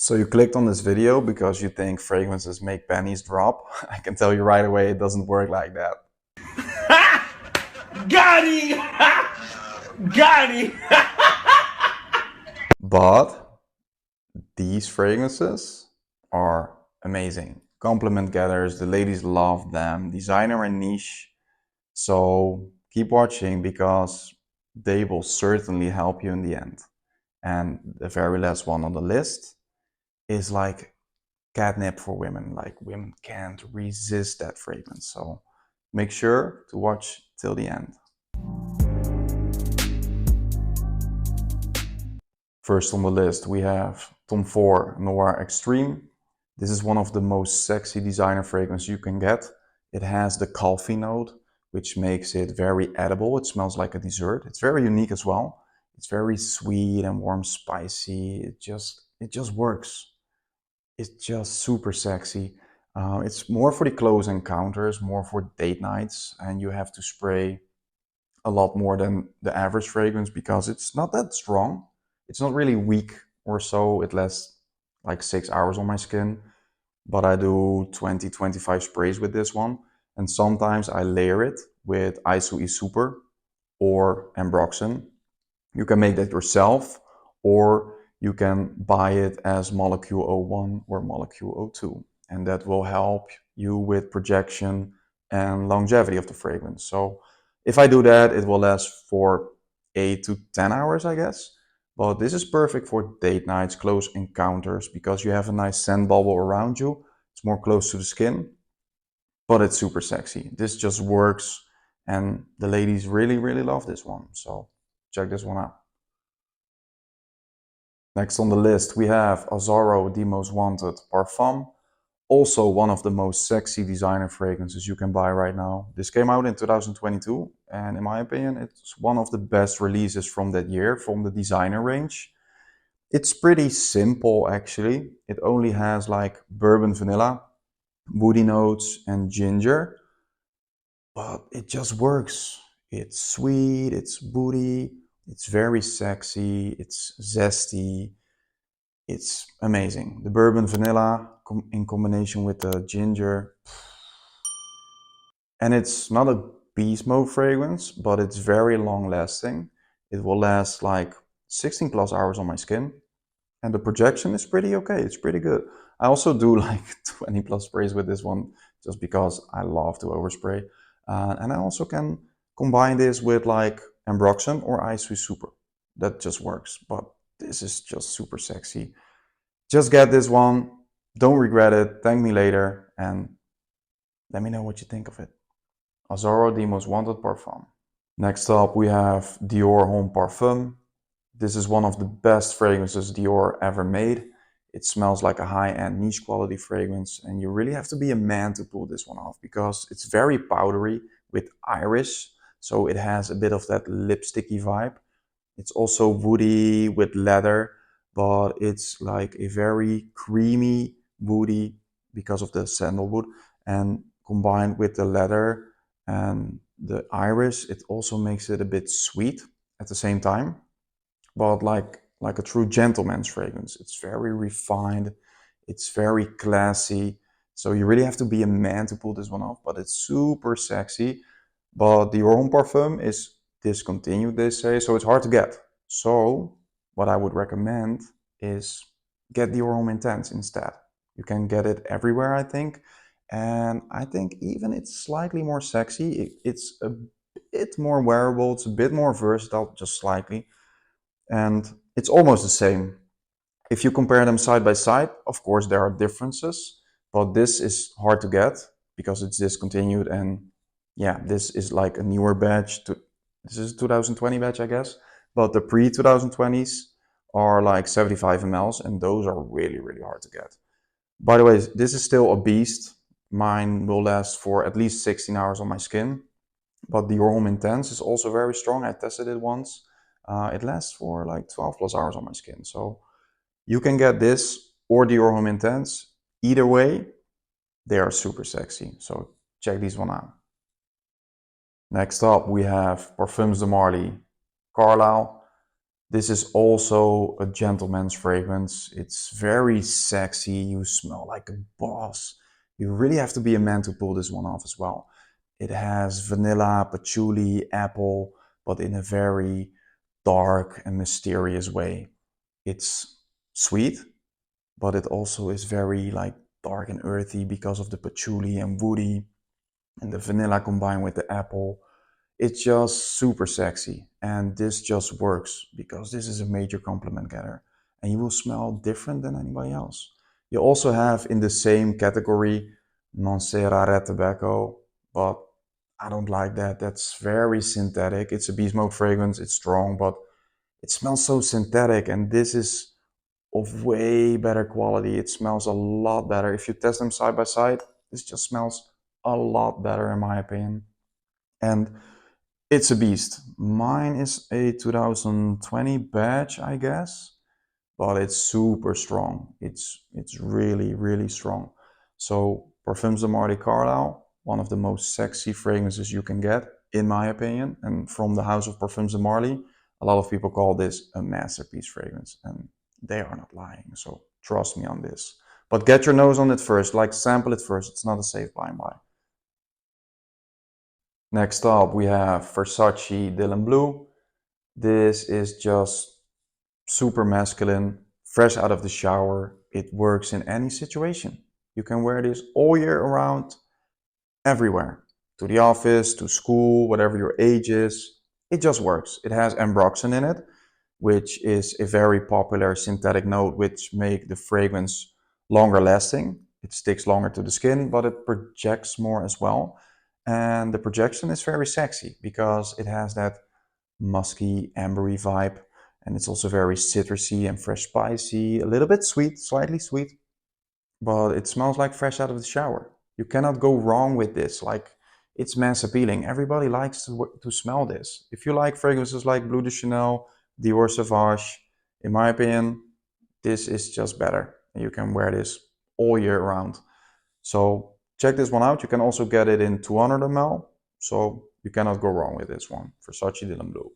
So you clicked on this video because you think fragrances make pennies drop. I can tell you right away it doesn't work like that. Got him! Got him! But these fragrances are amazing. Compliment getters, the ladies love them, designer and niche. So keep watching because they will certainly help you in the end. And the very last one on the list is like catnip for women. Like women can't resist that fragrance. So make sure to watch till the end. First on the list we have Tom Ford Noir Extreme. This is one of the most sexy designer fragrances you can get. It has the coffee note, which makes it very edible. It smells like a dessert. It's very unique as well. It's very sweet and warm, spicy. It just works. It's just super sexy. It's more for the close encounters, more for date nights, and you have to spray a lot more than the average fragrance because it's not that strong. It's not really weak or so. It lasts like 6 hours on my skin, but I do 20-25 sprays with this one. And sometimes I layer it with SWY Super or Ambroxan. You can make that yourself, or you can buy it as molecule 01 or molecule 02. And that will help you with projection and longevity of the fragrance. So if I do that, it will last for 8 to 10 hours, I guess. But this is perfect for date nights, close encounters, because you have a nice scent bubble around you. It's more close to the skin, but it's super sexy. This just works, and the ladies really, really love this one. So check this one out. Next on the list, we have Azzaro, the most wanted Parfum. Also one of the most sexy designer fragrances you can buy right now. This came out in 2022, and in my opinion, it's one of the best releases from that year, from the designer range. It's pretty simple actually. It only has like bourbon vanilla, woody notes, and ginger, but it just works. It's sweet, it's woody, it's very sexy, it's zesty. It's amazing. The bourbon vanilla in combination with the ginger. And it's not a beast mode fragrance, but it's very long lasting. It will last like 16 plus hours on my skin. And the projection is pretty okay. It's pretty good. I also do like 20 plus sprays with this one just because I love to overspray. And I also can combine this with like Ambroxan or SWY Super. That just works. But this is just super sexy. Just get this one. Don't regret it. Thank me later. And let me know what you think of it. Azzaro, the most wanted Parfum. Next up, we have Dior Homme Parfum. This is one of the best fragrances Dior ever made. It smells like a high-end niche quality fragrance, and you really have to be a man to pull this one off because it's very powdery with iris, so it has a bit of that lipsticky vibe. It's also woody with leather, but it's like a very creamy woody because of the sandalwood, and combined with the leather and the iris, it also makes it a bit sweet at the same time, but like a true gentleman's fragrance. It's very refined, it's very classy, so you really have to be a man to pull this one off, but it's super sexy. But the Homme Parfum is discontinued, they say, so it's hard to get. So what I would recommend is get the Homme Intense instead. You can get it everywhere, I think, and I think even it's slightly more sexy. It's a bit more wearable, it's a bit more versatile, just slightly, and it's almost the same. If you compare them side by side, of course there are differences, but this is hard to get because it's discontinued, and yeah, this is like a newer batch. This is a 2020 batch, I guess, but the pre-2020s are like 75 mLs, and those are really, really hard to get. By the way, this is still a beast. Mine will last for at least 16 hours on my skin, but the Homme Intense is also very strong. I tested it once. It lasts for like 12 plus hours on my skin. So you can get this or the Homme Intense. Either way, they are super sexy. So check these one out. Next up, we have Parfums de Marly Carlisle. This is also a gentleman's fragrance. It's very sexy. You smell like a boss. You really have to be a man to pull this one off as well. It has vanilla, patchouli, apple, but in a very dark and mysterious way. It's sweet, but it also is very like dark and earthy because of the patchouli and woody and the vanilla combined with the apple. It's just super sexy, and this just works because this is a major compliment getter, and you will smell different than anybody else. You also have in the same category Mancera Red Tobacco, but I don't like that. That's very synthetic. It's a beast mode fragrance. It's strong, but it smells so synthetic, and this is of way better quality. It smells a lot better. If you test them side by side, this just smells a lot better in my opinion. And it's a beast. Mine is a 2020 batch, I guess, but it's super strong. It's really really strong. So Parfums de Mardi Carlisle, one of the most sexy fragrances you can get, in my opinion, and from the house of Parfums de Marly. A lot of people call this a masterpiece fragrance, and they are not lying. So trust me on this. But get your nose on it first, like sample it first. It's not a safe blind buy. Next up, we have Versace Dylan Blue. This is just super masculine, fresh out of the shower. It works in any situation. You can wear this all year around, everywhere. To the office, to school, whatever your age is. It just works. It has ambroxan in it, which is a very popular synthetic note which make the fragrance longer lasting. It sticks longer to the skin, but it projects more as well. And the projection is very sexy because it has that musky, ambery vibe. And it's also very citrusy and fresh spicy, a little bit sweet, slightly sweet, but it smells like fresh out of the shower. You cannot go wrong with this. Like, it's mass appealing. Everybody likes to smell this. If you like fragrances like Bleu de Chanel, Dior Sauvage, in my opinion, this is just better. You can wear this all year round. So check this one out. You can also get it in 200 ml. So you cannot go wrong with this one. Versace Dylan Blue.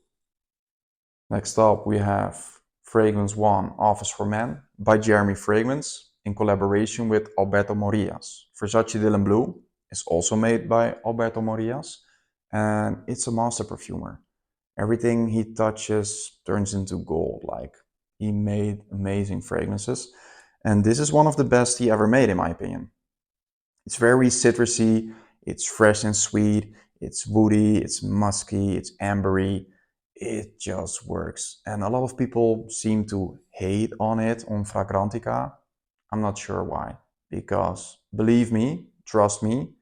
Next up, we have Fragrance One Office for Men by Jeremy Fragrance in collaboration with Alberto Morillas. Versace Dylan Blue is also made by Alberto Morillas, and it's a master perfumer. Everything he touches turns into gold. Like, he made amazing fragrances, and this is one of the best he ever made in my opinion. It's very citrusy, it's fresh and sweet, it's woody, it's musky, it's ambery. It just works. And a lot of people seem to hate on it on Fragrantica. I'm not sure why. Because believe me, trust me,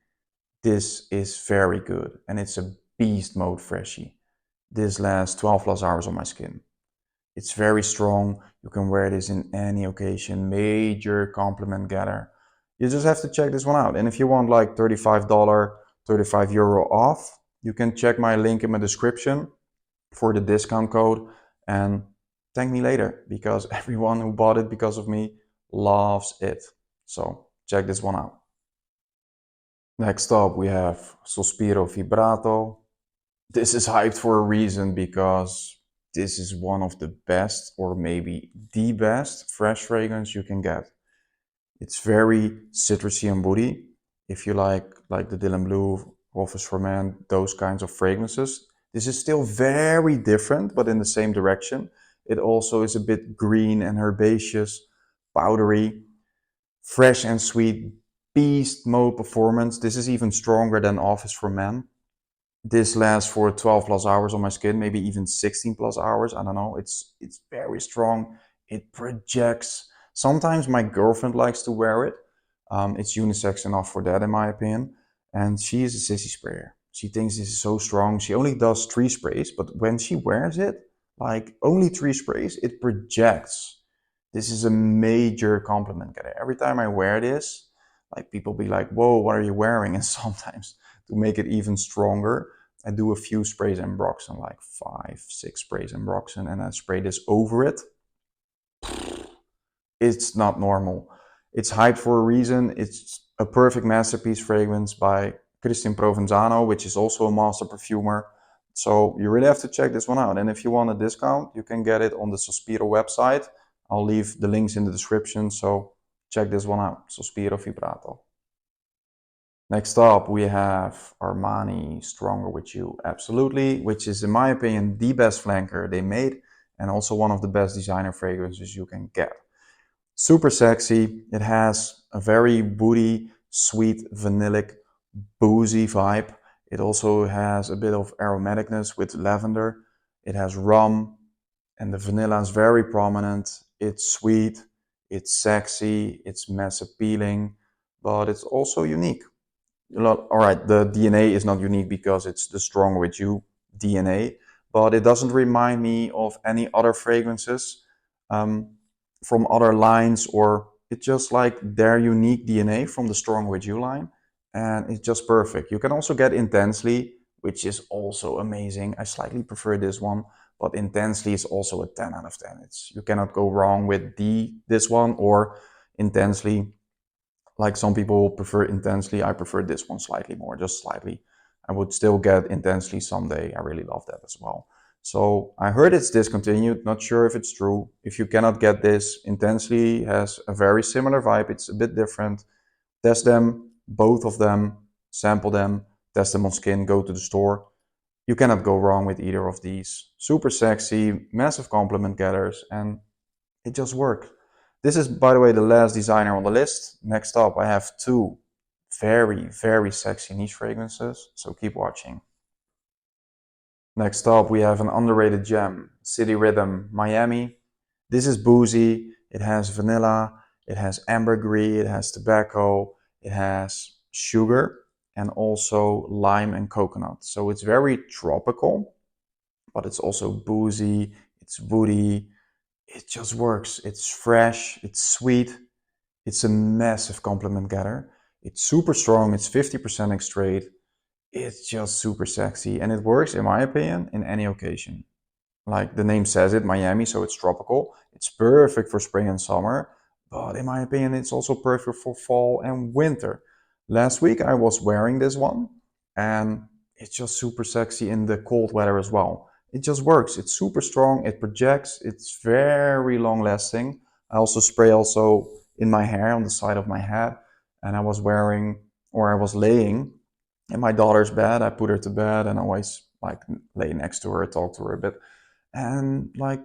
this is very good. And it's a beast mode freshie. This lasts 12 plus hours on my skin. It's very strong. You can wear this in any occasion. Major compliment getter. You just have to check this one out. And if you want like $35, €35 off, you can check my link in my description for the discount code and thank me later, because everyone who bought it because of me loves it. So check this one out. Next up, we have Sospiro Vibrato. This is hyped for a reason because this is one of the best, or maybe the best, fresh fragrance you can get. It's very citrusy and woody. If you like the Dylan Blue, Office for Men, those kinds of fragrances, this is still very different, but in the same direction. It also is a bit green and herbaceous, powdery, fresh and sweet, beast mode performance. This is even stronger than Office for Men. This lasts for 12 plus hours on my skin, maybe even 16 plus hours. I don't know. It's very strong. It projects. Sometimes my girlfriend likes to wear it. It's unisex enough for that, in my opinion. And she is a sissy sprayer. She thinks this is so strong. She only does 3 sprays, but when she wears it, like only 3 sprays, it projects. This is a major compliment. Every time I wear this, like, people be like, whoa, what are you wearing? And sometimes, to make it even stronger, I do a few sprays in Broxton, like 5, 6 sprays in Broxton, and I spray this over it. It's not normal. It's hyped for a reason. It's a perfect masterpiece fragrance by Christian Provenzano, which is also a master perfumer. So you really have to check this one out. And if you want a discount, you can get it on the Sospiro website. I'll leave the links in the description, so check this one out, Sospiro Vibrato. Next up, we have Armani Stronger With You Absolutely, which is, in my opinion, the best flanker they made, and also one of the best designer fragrances you can get. Super sexy. It has a very woody, sweet, vanillic, boozy vibe. It also has a bit of aromaticness with lavender. It has rum, and the vanilla is very prominent. It's sweet, it's sexy, it's mass appealing, but it's also unique. All right, the DNA is not unique because it's the Strong With You DNA, but it doesn't remind me of any other fragrances um, from other lines, or it's just like their unique DNA from the Strong With You line, and it's just perfect. You can also get Intensely, which is also amazing. I slightly prefer this one, but Intensely is also a 10 out of 10. You cannot go wrong with this one or Intensely. Like some people prefer Intensely, I prefer this one slightly more, just slightly. I would still get Intensely someday. I really love that as well. So I heard it's discontinued, not sure if it's true. If you cannot get this, Intensely has a very similar vibe. It's a bit different. Test them, both of them, sample them, test them on skin, go to the store. You cannot go wrong with either of these. Super sexy, massive compliment getters, and it just worked. This is, by the way, the last designer on the list. Next up, I have two very, very sexy niche fragrances, so keep watching. Next up, we have an underrated gem, City Rhythm Miami. This is boozy. It has vanilla, it has ambergris, it has tobacco, it has sugar, and also lime and coconut. So it's very tropical, but it's also boozy, it's woody, it just works. It's fresh, it's sweet, it's a massive compliment getter. It's super strong, it's 50% extrait. It's just super sexy, and it works, in my opinion, in any occasion. Like the name says it, Miami, so it's tropical. It's perfect for spring and summer, but in my opinion, it's also perfect for fall and winter. Last week I was wearing this one, and it's just super sexy in the cold weather as well. It just works. It's super strong, it projects, it's very long lasting. I also spray also in my hair on the side of my head, and I was wearing, or I was laying in my daughter's bed. I put her to bed and I always like lay next to her, talk to her a bit. And like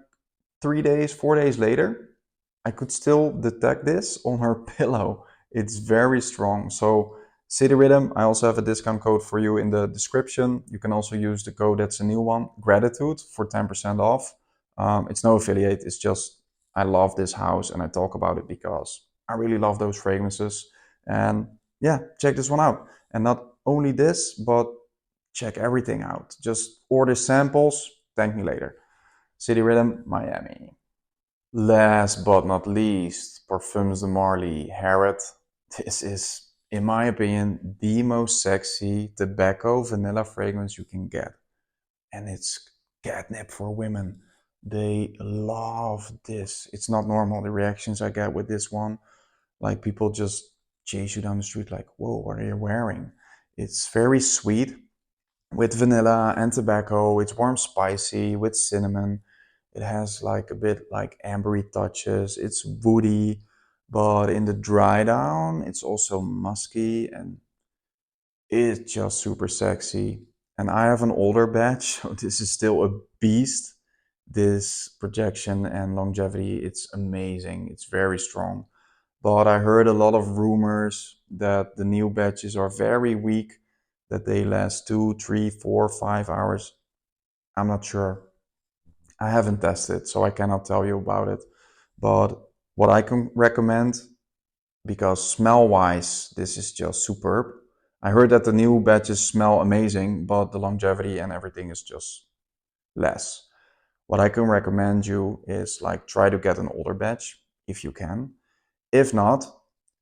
3 days, 4 days later, I could still detect this on her pillow. It's very strong. So City Rhythm, I also have a discount code for you in the description. You can also use the code, that's a new one, Gratitude, for 10% off. It's no affiliate, it's just I love this house and I talk about it because I really love those fragrances. And yeah, check this one out. And not only this, but check everything out. Just order samples, thank me later. City Rhythm, Miami. Last but not least, Parfums de Marly Harrod. This is, in my opinion, the most sexy tobacco vanilla fragrance you can get. And it's catnip for women. They love this. It's not normal, the reactions I get with this one. Like people just chase you down the street like, whoa, what are you wearing? It's very sweet with vanilla and tobacco. It's warm spicy with cinnamon. It has like a bit like ambery touches. It's woody, but in the dry down, it's also musky and it's just super sexy. And I have an older batch, so this is still a beast. This projection and longevity, it's amazing. It's very strong. But I heard a lot of rumors that the new batches are very weak, that they last 2, 3, 4, 5 hours. I'm not sure. I haven't tested, so I cannot tell you about it. But what I can recommend, because smell wise, this is just superb. I heard that the new batches smell amazing, but the longevity and everything is just less. What I can recommend you is like try to get an older batch if you can. If not,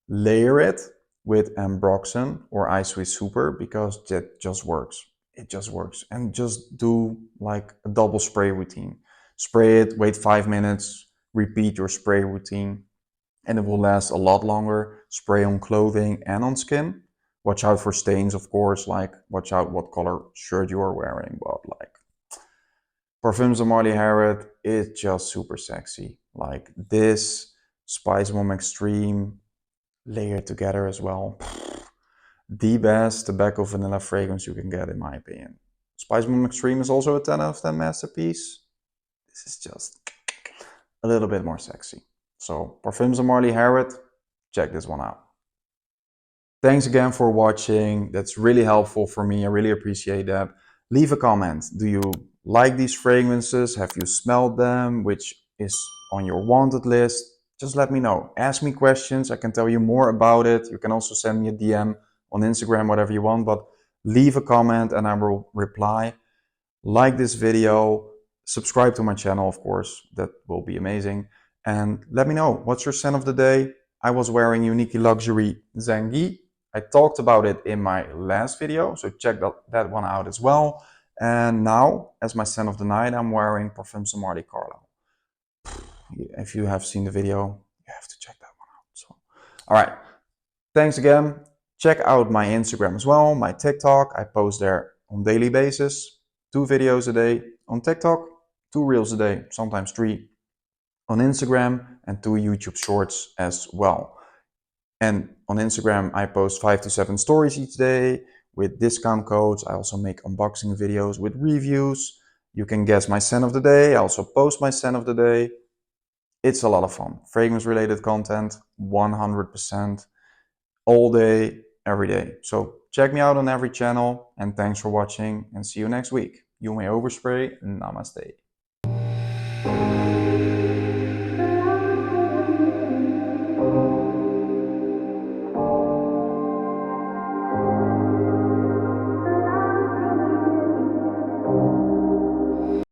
layer it with Ambroxan or SWY Super because that just works. It just works. And just do like a double spray routine. Spray it, wait 5 minutes, repeat your spray routine, and it will last a lot longer. Spray on clothing and on skin. Watch out for stains, of course, like watch out what color shirt you are wearing, but like Parfums of Marley Harrod is just super sexy. Like this Spice Bomb Extreme layered together as well. The best tobacco vanilla fragrance you can get, in my opinion. Spice Bomb Extreme is also a 10 out of 10 masterpiece. This is just a little bit more sexy. So Parfums of Marley Harrod, check this one out. Thanks again for watching. That's really helpful for me. I really appreciate that. Leave a comment. Do you like these fragrances? Have you smelled them? Which is on your wanted list? Just let me know. Ask me questions. I can tell you more about it. You can also send me a DM on Instagram, whatever you want, but leave a comment and I will reply. Like this video. Subscribe to my channel, of course. That will be amazing. And let me know, what's your scent of the day? I was wearing Unique Luxury Zangi. I talked about it in my last video, so check that one out as well. And now, as my scent of the night, I'm wearing Parfums of Marley Carlisle. If you have seen the video, you have to check that one out. So, all right, thanks again. Check out my Instagram as well, my TikTok. I post there on daily basis, 2 videos a day on TikTok, 2 reels a day, sometimes 3 on Instagram, and 2 YouTube shorts as well. And on Instagram, I post 5 to 7 stories each day with discount codes. I also make unboxing videos with reviews. You can guess my scent of the day. I also post my scent of the day. It's a lot of fun. Fragrance related content, 100%, all day, every day. So check me out on every channel, and thanks for watching, and see you next week. You may overspray. Namaste.